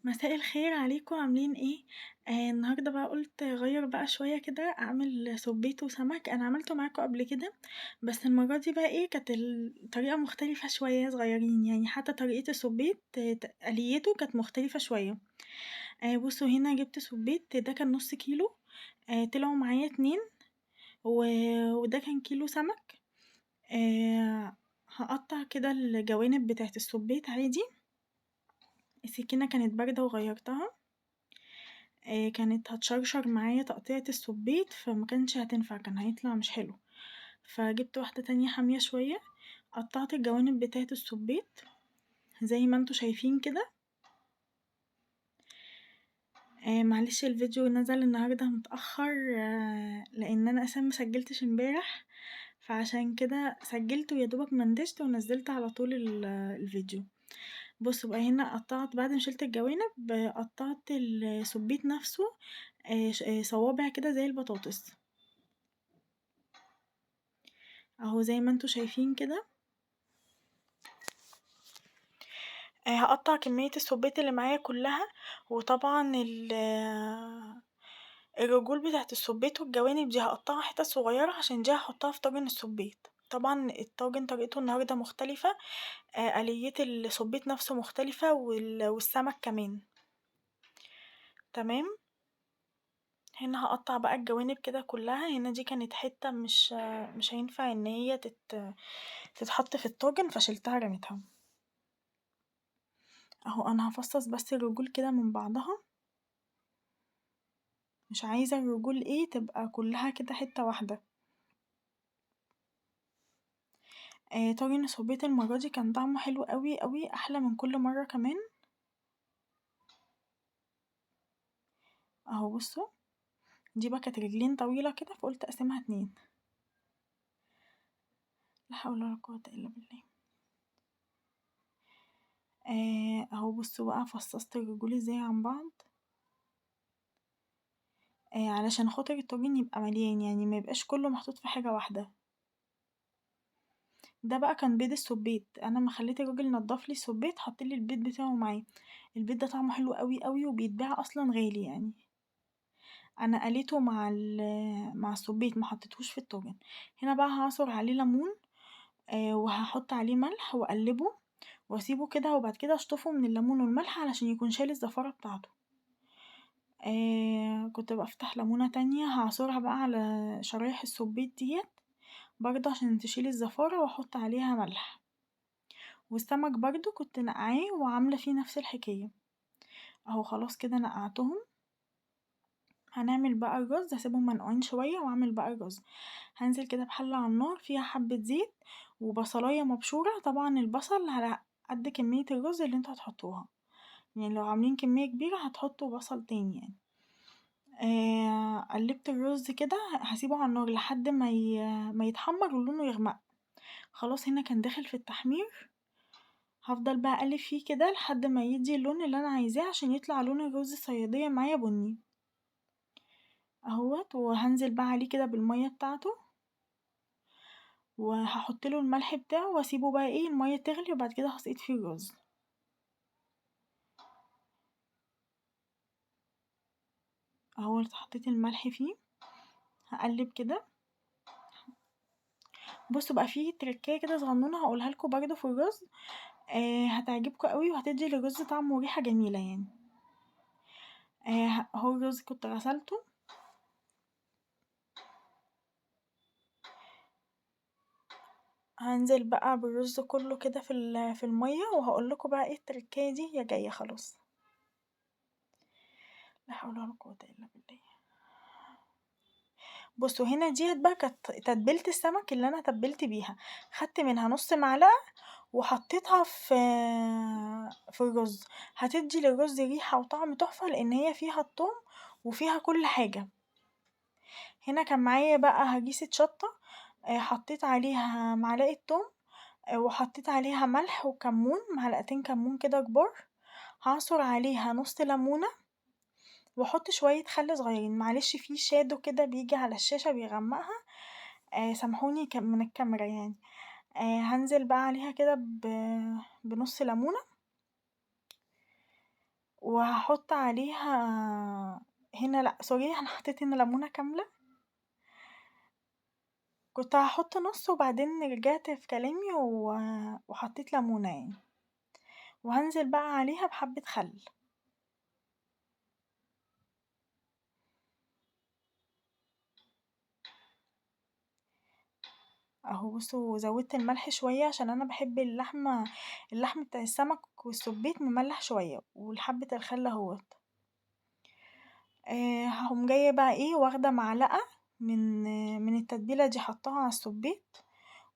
مساء الخير عليكم عاملين ايه؟ النهاردة بقى قلت اغير بقى شوية كده اعمل صبيت وسمك. انا عملته معاكم قبل كده، بس المرة دي بقى ايه كانت الطريقة مختلفة شوية صغيرين، يعني حتى طريقة الصبيت آليته كانت مختلفة شوية. بصوا هنا جبت صبيت ده كان نص كيلو. طلعوا معايا اتنين وده كان كيلو سمك. هقطع كده الجوانب بتاعت الصبيت عادي. السكينة كانت باردة وغيرتها. كانت هتشرشر معايا تقطيعة السبيط فمكانش هتنفع، كان هيطلع مش حلو. فجبت واحدة تانية حامية شوية، قطعت الجوانب بتاعة السبيط زي ما انتوا شايفين كده. معلش الفيديو نزل النهاردة متأخر، لأن أنا أساسا مسجلتش امبارح، فعشان كده سجلت ويادوبك منتجت ونزلت على طول الفيديو. بصوا بقى هنا قطعت بعد ما شلت الجوانب، قطعت السبيط نفسه صوابع كده زي البطاطس اهو زي ما انتوا شايفين كده. هقطع كمية السبيت اللي معايا كلها، وطبعا الرجول بتاعت السبيت والجوانب دي هقطعها حتت صغيرة عشان دي هحطها في طاجن السبيت. طبعا الطاجن طريقته النهاردة مختلفة، آلية السبيت نفسه مختلفة والسمك كمان. تمام. هنا هقطع بقى الجوانب كده كلها. هنا دي كانت حتة مش هينفع ان هي تتحط في الطاجن فشلتها رميتها. اهو انا هفصص بس الرجول كده من بعضها، مش عايزة الرجول ايه تبقى كلها كده حتة واحدة. طاجن الصبيط المرة دي كان طعمه حلو قوي قوي، احلى من كل مرة كمان. اهو بصوا، دي بقى كانت رجلين طويلة كده فقلت اقسمها اتنين. لا حول ولا قوة الا بالله. اهو بصوا بقى فصصت الرجول ازاي عن بعض، علشان خاطر الطاجن يبقى مليان، يعني ما يبقاش كله محطوط في حاجة واحدة. ده بقى كان بيض السبيت، انا ما خليت الراجل نضفلي السبيت حطلي البيض بتاعه معاه. البيض ده طعمه حلو قوي قوي وبيتباع اصلا غالي يعني. انا قليته مع السبيت ما حطيتهوش في الطاجن. هنا بقى هعصر عليه ليمون، وهحط عليه ملح واقلبه واسيبه كده، وبعد كده اشطفه من الليمون والملح علشان يكون شايل الزفارة بتاعته. كنت بفتح ليمونة تانية هعصرها بقى على شرايح السبيت ديت برضه عشان تشيل الزفارة، واحط عليها ملح. والسمك برضه كنت نقعاه وعاملة فيه نفس الحكاية. اهو خلاص كده نقعتهم. هنعمل بقى الرز، هسيبهم منقوعين شوية واعمل بقى الرز. هنزل كده بحلة على النار فيها حبة زيت وبصلاية مبشورة، طبعا البصل على قد كمية الرز اللي انتوا هتحطوها، يعني لو عاملين كمية كبيرة هتحطوا بصل تاني يعني. قلبت الرز كده هسيبه على النار لحد ما يتحمر ولونه يغمق. خلاص هنا كان داخل في التحمير. هفضل بقى اقلب فيه كده لحد ما يدي اللون اللي انا عايزاه عشان يطلع لون الرز الصيادية معايا بني اهوت. وهنزل بقى عليه كده بالمية بتاعته، وهحطله الملح بتاعه واسيبه بقى ايه المية تغلي، وبعد كده هسقط فيه الرز. اهو حطيت الملح فيه، هقلب كده. بصوا بقى فيه تركية كده صغنونة هقولها لكم برضه في الرز، هتعجبكم قوي وهتدي للرز طعم وريحة جميلة يعني. اهو الرز كنت غسلته، هنزل بقى بالرز كله كده في المية، وهقول لكم بقى ايه التركية دي هي جاية خلاص. لا حول ولا قوة الا بالله. بصوا هنا ديت بقى كانت تتبيلة السمك اللي انا تبلت بيها، خدت منها نص معلقة وحطيتها في الرز. هتدي للرز ريحة وطعم تحفة لان هي فيها الثوم وفيها كل حاجة. هنا كان معايا بقى هريسة شطة، حطيت عليها معلقة توم، وحطيت عليها ملح وكمون، معلقتين كمون كده كبار. هعصر عليها نص ليمونة واحط شوية خل صغيرين، معلش في شادو كده بيجي على الشاشة بيغمقها، سامحوني من الكاميرا يعني. هنزل بقى عليها كده بنص ليمونة. وهحط عليها هنا، لأ سوري، أنا حطيت هنا ليمونة كاملة، كنت هحط نص وبعدين رجعت في كلامي وحطيت ليمونة يعني، وهنزل بقى عليها بحبة خل. اهو بصوا زودت الملح شوية عشان انا بحب اللحم بتاع السمك والسبيت مملح شوية، والحبة الخل اهوت. هقوم جاية بقى ايه واخدة معلقة من التتبيلة دي حطاها على السبيت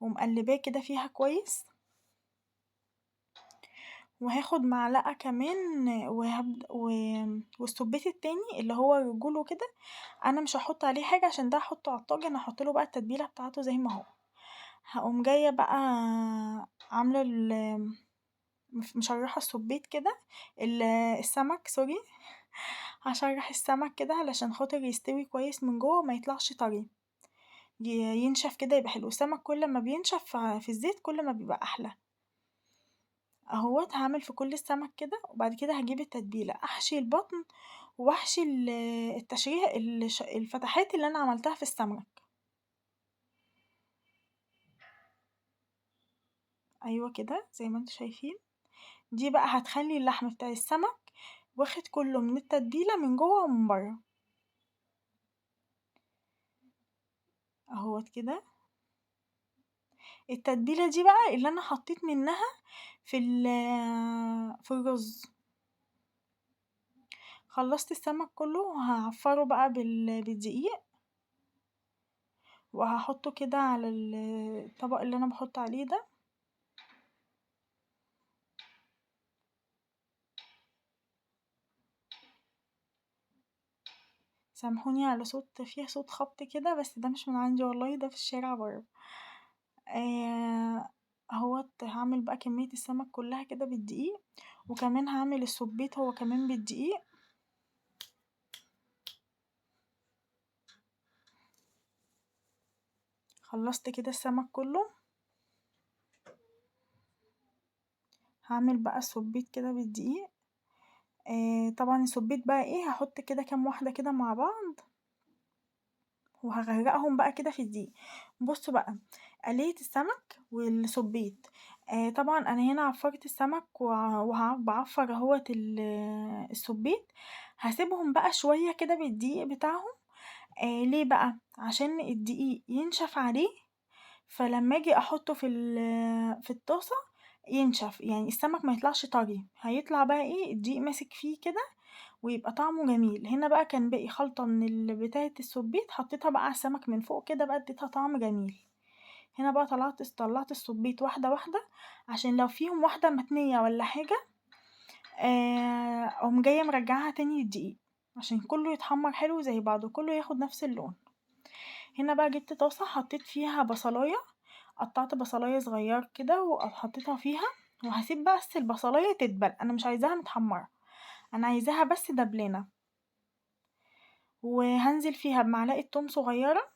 ومقلباه كده فيها كويس، وهاخد معلقة كمان والسبيت التاني اللي هو رجوله كده انا مش هحط عليه حاجة عشان ده هحطه على الطاجن، هحطله بقى التتبيلة بتاعته زي ما هو. هقوم جاية بقى عاملة مشرحة السبيت كده، السمك سوري، هشرح السمك كده علشان خاطر يستوي كويس من جوه وما يطلعش طري، ينشف كده يبقى حلو. السمك كل ما بينشف في الزيت كل ما بيبقى احلى. اهوت هعمل في كل السمك كده، وبعد كده هجيب التتبيلة احشي البطن واحشي التشريح الفتحات اللي انا عملتها في السمك. ايوه كده زي ما انتوا شايفين، دي بقى هتخلي اللحم بتاع السمك واخد كله من التتبيلة من جوه ومن بره اهوت كده. التتبيلة دي بقى اللي انا حطيت منها في الرز. خلصت السمك كله وهعفره بقى بالدقيق، وهحطه كده على الطبق اللي انا بحط عليه ده. سامحوني على فيها صوت خبط كده، بس ده مش من عندي والله، ده في الشارع بره. اهوت هعمل بقى كمية السمك كلها كده بالدقيق، وكمان هعمل السبيت هو كمان بالدقيق. خلصت كده السمك كله، هعمل بقى السبيت كده بالدقيق. طبعا السبيت بقى ايه هحط كده كام واحدة كده مع بعض وهغرقهم بقى كده في الدقيق. بصوا بقى قلية السمك والسبيت، طبعا انا هنا عفرت السمك وبعفر اهوت السبيت. هسيبهم بقى شوية كده بالدقيق بتاعهم. ليه بقى؟ عشان الدقيق ينشف عليه، فلما اجي احطه في الطاسة ينشف، يعني السمك ما يطلعش طري، هيطلع بقى ايه الدقيق ماسك فيه كده ويبقى طعمه جميل. هنا بقى كان باقي خلطة من بتاعة السبيت حطيتها بقى على السمك من فوق كده بقى اديتها طعم جميل. هنا بقى طلعت السبيت واحدة واحدة عشان لو فيهم واحدة متنية ولا حاجة، اقوم جاية مرجعاها تاني للدقيق عشان كله يتحمر حلو زي بعضه، كله ياخد نفس اللون. هنا بقى جبت طاسة حطيت فيها بصلاية، قطعت بصلاية صغير كده وحطيتها فيها، وهسيب بس البصلاية تدبل، انا مش عايزاها متحمرة، انا عايزاها بس دبلانة. وهنزل فيها بمعلقة توم صغيرة،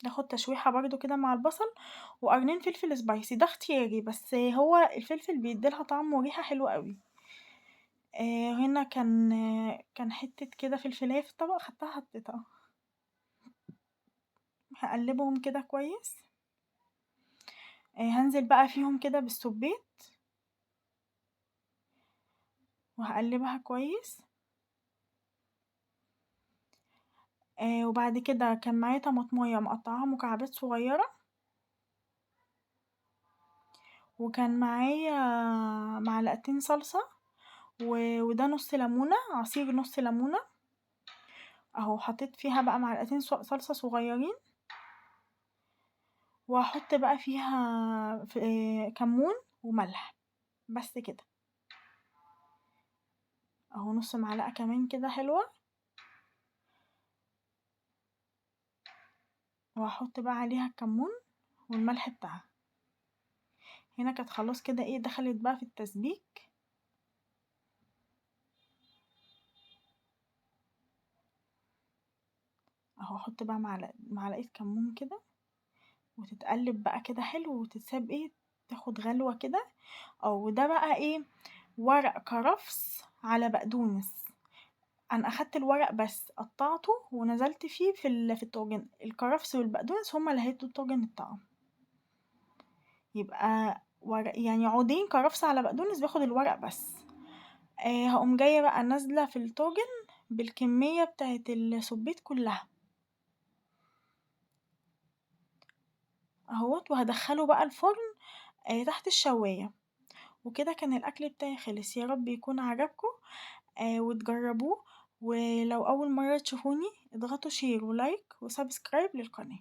ناخد تشويحة برضو كده مع البصل، وقرنين فلفل سبايسي، ده اختياري بس هو الفلفل بيديلها طعم وريحة حلوة قوي. هنا كان حتة كده فلفلاية في الطبق خدتها حطيتها، هقلبهم كده كويس. هنزل بقى فيهم كده بالسبيت وهقلبها كويس. وبعد كده كان معايا طماطمية مقطعاها مكعبات صغيرة، وكان معايا معلقتين صلصة، وده نص ليمونة، عصير نص ليمونة اهو، حطيت فيها بقى معلقتين صلصة صغيرين، وهحط بقى فيها كمون وملح، بس كده اهو نص معلقة كمان كده حلوة، وهحط بقى عليها الكمون والملح بتاعها. هنا كانت خلاص كده ايه دخلت بقى في التسبيك اهو، احط بقى معلقة كمون كده وتتقلب بقى كده حلو وتتساب ايه تاخد غلوة كده. او ده بقى ايه ورق كرفس على بقدونس. أنا أخدت الورق بس قطعته ونزلت فيه في الطاجن، الكرفس والبقدونس هما اللي هيدوا الطاجن الطعم. يبقى يعني عودين كرفس على بقدونس باخد الورق بس. هقوم جاية بقى نازلة في الطاجن بالكمية بتاعت السبيت كلها اهوت، وهدخله بقى الفرن تحت الشواية. وكده كان الأكل بتاعي خلص، يا رب يكون عجبكم وتجربوه. ولو أول مرة تشوفوني اضغطوا شير ولايك وسبسكرايب للقناة.